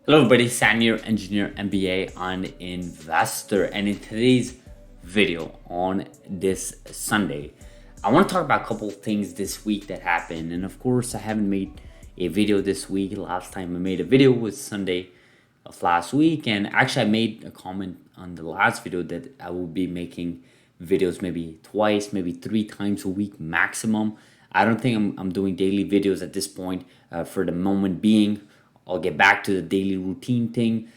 Hello everybody, Sam here, engineer, MBA, and investor. And in today's video on this Sunday, I want to talk about a couple of things this week that happened. And of course, I haven't made a video this week. Last time I made a video was Sunday of last week. And actually, I made a comment on the last video that I will be making videos maybe twice, maybe three times a week maximum. I don't think I'm doing daily videos at this point for the moment being. I'll get back to the daily routine thing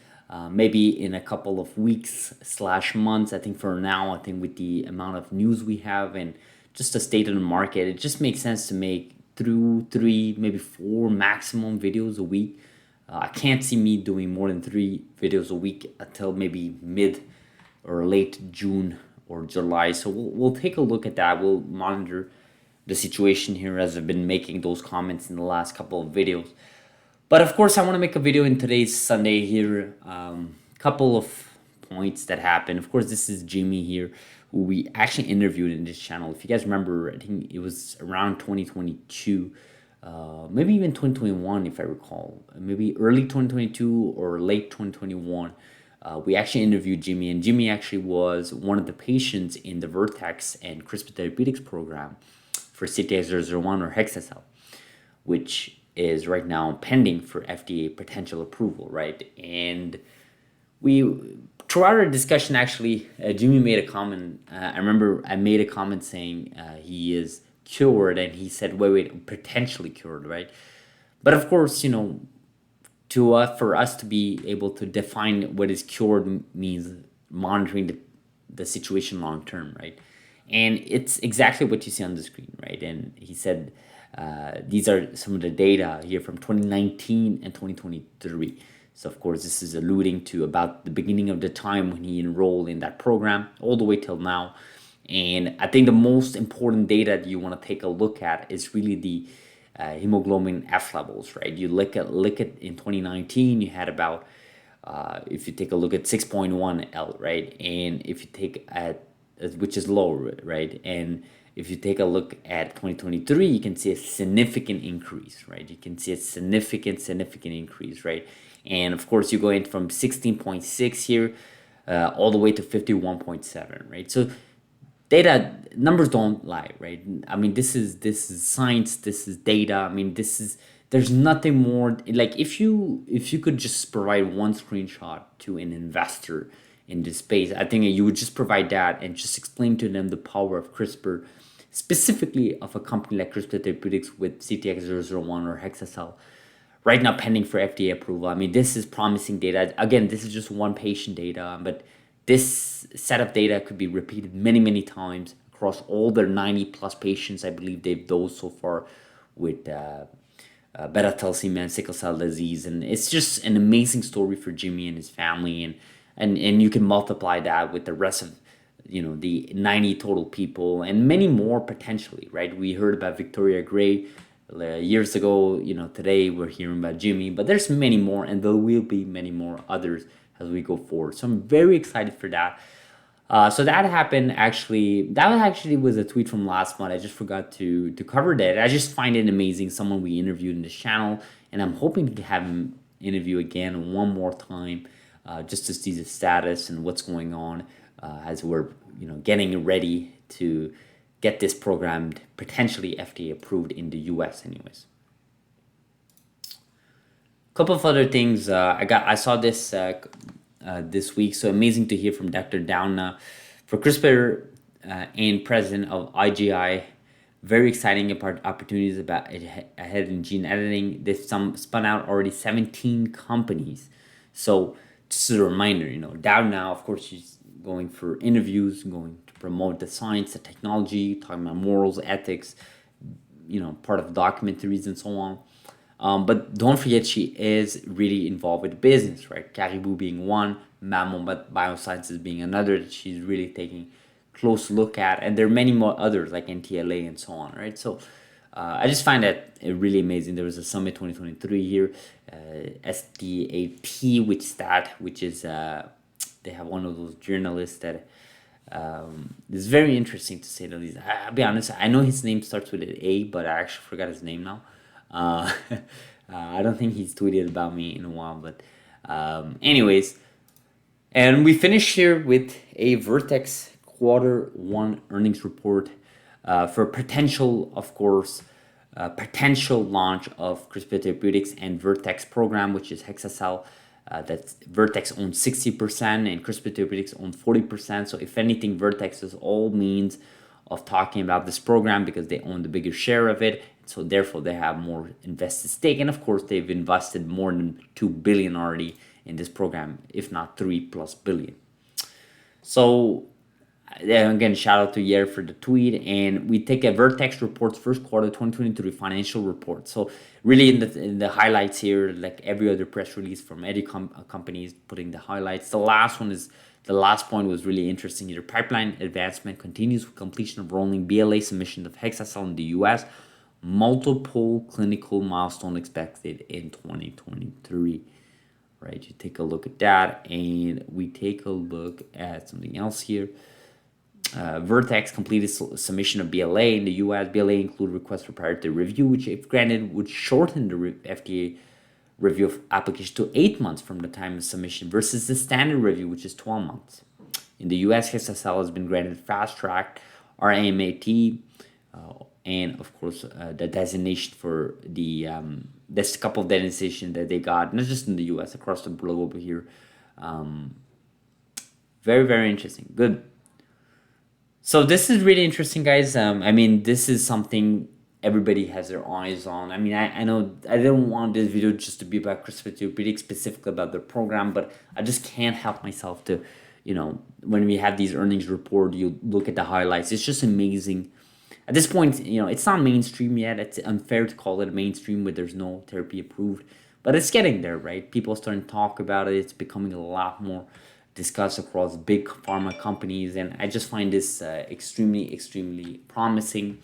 maybe in a couple of weeks slash months. I think for now, I think with the amount of news we have and just the state of the market, it just makes sense to make through three, maybe four maximum videos a week. I can't see me doing more than three videos a week until maybe mid or late June or July. So we'll take a look at that. We'll monitor the situation here as I've been making those comments in the last couple of videos. But of course, I want to make a video in today's Sunday here. Couple of points that happened. Of course, this is Jimmy here, who we actually interviewed in this channel. If you guys remember, I think it was around 2022, maybe even 2021, if I recall. Maybe early 2022 or late 2021. We actually interviewed Jimmy, and Jimmy actually was one of the patients in the Vertex and CRISPR Therapeutics program for CTX001 or Hexacel, which is right now pending for FDA potential approval, right? And we, throughout our discussion, actually, Jimmy made a comment. I remember I made a comment saying he is cured, and he said, wait, potentially cured, right? But of course, for us to be able to define what is cured means monitoring the situation long term, right? And it's exactly what you see on the screen, right? And he said, these are some of the data here from 2019 and 2023. So of course, this is alluding to about the beginning of the time when he enrolled in that program all the way till now. And I think the most important data that you want to take a look at is really the hemoglobin F levels, right? You look at in 2019, you had about if you take a look at 6.1 L, right? And if you take at which is low, right? And if you take a look at 2023, you can see a significant increase, right? You can see a significant increase, right? And of course, you're going from 16.6 here all the way to 51.7, right? So data numbers don't lie, right? I mean, this is science, this is data. I mean, there's nothing more like if you could just provide one screenshot to an investor in this space, I think you would just provide that and just explain to them the power of CRISPR, specifically of a company like CRISPR Therapeutics with CTX001 or Hexacel, right now pending for FDA approval. I mean, this is promising data. Again, this is just one patient data, but this set of data could be repeated many times across all their 90 plus patients. I believe they've dosed so far with beta thalassemia and sickle cell disease, and it's just an amazing story for Jimmy and his family, and you can multiply that with the rest of the 90 total people and many more potentially, right? We heard about Victoria Gray years ago. Today we're hearing about Jimmy, but there's many more, and there will be many more others as we go forward. So I'm very excited for that. So that happened actually. That actually was a tweet from last month. I just forgot to cover that. I just find it amazing. Someone we interviewed in this channel, and I'm hoping to have him interview again one more time, just to see the status and what's going on as we're getting ready to get this program potentially FDA approved in the U.S. anyways. Couple of other things I saw this this week. So amazing to hear from Dr. Doudna for CRISPR and president of IGI. Very exciting opportunities about ahead in gene editing. They've spun out already 17 companies. So just as a reminder, Doudna, of course, she's going for interviews, going to promote the science, the technology, talking about morals, ethics, part of documentaries and so on. But don't forget, she is really involved with business, right? Caribou being one, Mammoth Biosciences being another that she's really taking close look at. And there are many more others like NTLA and so on, right? So I just find that really amazing. There was a summit 2023 here, SDAP, which is they have one of those journalists that is very interesting to say the least. I'll be honest, I know his name starts with an A, but I actually forgot his name now. I don't think he's tweeted about me in a while, but Anyways, and we finish here with a Vertex Q1 earnings report for potential, of course, potential launch of CRISPR Therapeutics and Vertex program, which is Hexacell. That Vertex owns 60% and CRISPR Therapeutics owns 40%. So if anything, Vertex is all means of talking about this program because they own the bigger share of it. So therefore, they have more invested stake, and of course, they've invested more than $2 billion already in this program, if not $3+ billion. So again, shout out to Yair for the tweet, and we take a Vertex reports first quarter 2023 financial report. So really in the highlights here, like every other press release from any companies putting the highlights. The last point was really interesting here. Pipeline advancement continues with completion of rolling BLA submission of Hexacell in the US. Multiple clinical milestone expected in 2023. Right, you take a look at that, and we take a look at something else here. Vertex completed submission of BLA in the US. BLA include request for priority review, which, if granted, would shorten the FDA review of application to 8 months from the time of submission versus the standard review, which is 12 months. In the US, Hexacell has been granted fast track RMAT, and of course the designation for the there's a couple of designations that they got, not just in the US, across the globe here. Very, very interesting. Good. So this is really interesting, guys. I mean, this is something everybody has their eyes on. I mean, I know I didn't want this video just to be about CRISPR Therapeutics, specifically about their program, but I just can't help myself to, when we have these earnings report, you look at the highlights. It's just amazing. At this point, it's not mainstream yet. It's unfair to call it mainstream where there's no therapy approved, but it's getting there, right? People are starting to talk about it. It's becoming a lot more discussed across big pharma companies, and I just find this extremely, extremely promising.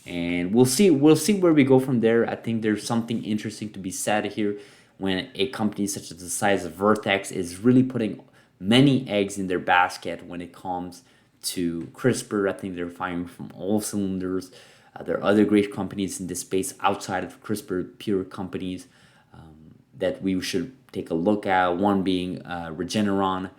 And we'll see where we go from there. I think there's something interesting to be said here when a company such as the size of Vertex is really putting many eggs in their basket when it comes to CRISPR. I think they're firing from all cylinders. There are other great companies in this space outside of CRISPR pure companies that we should take a look at. One being Regeneron.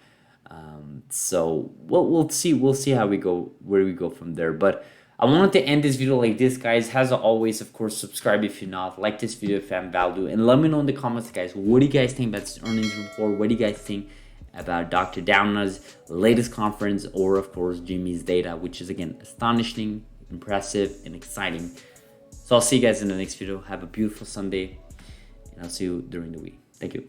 So we'll see how we go, where we go from there. But I wanted to end this video like this, guys. As always, of course, subscribe if you're not, like this video if you found value, and let me know in the comments, guys, what do you guys think about this earnings report? What do you guys think about Dr. Downer's latest conference, or of course Jimmy's data, which is again astonishing, impressive, and exciting. So I'll see you guys in the next video. Have a beautiful Sunday, and I'll see you during the week. Thank you.